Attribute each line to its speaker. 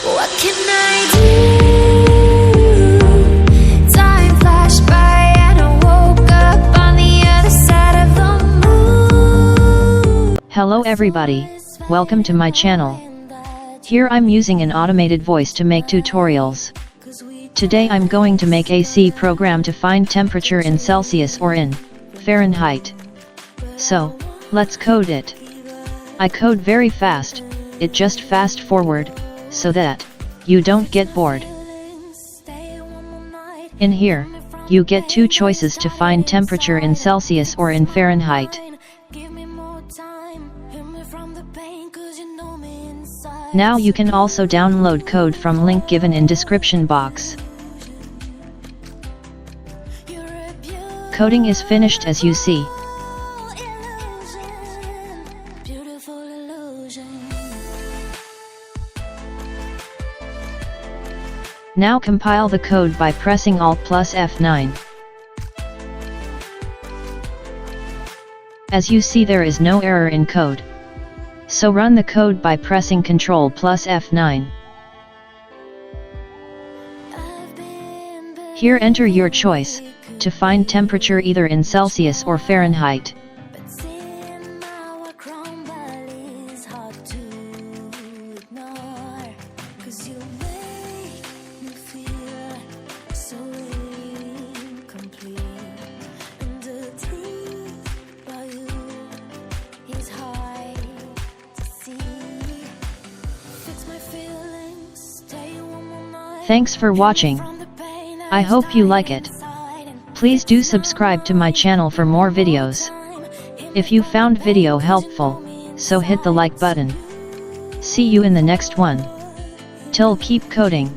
Speaker 1: What can I do? Time flashed by and I woke up on the other side of the moon.
Speaker 2: Hello everybody, welcome to my channel. Here I'm using an automated voice to make tutorials. Today I'm going to make a C program to find temperature in Celsius or in Fahrenheit. So, let's code it. I code very fast, it just fast forward, so that you don't get bored. In here, you get two choices to find temperature in Celsius or in Fahrenheit. Now you can also download code from link given in description box. Coding is finished as you see. Now compile the code by pressing Alt plus F9. As you see, there is no error in code. So run the code by pressing Ctrl plus F9. Here enter your choice, to find temperature either in Celsius or Fahrenheit. Thanks for watching. I hope you like it. Please do subscribe to my channel for more videos. If you found video helpful, so hit the like button. See you in the next one. Till keep coding.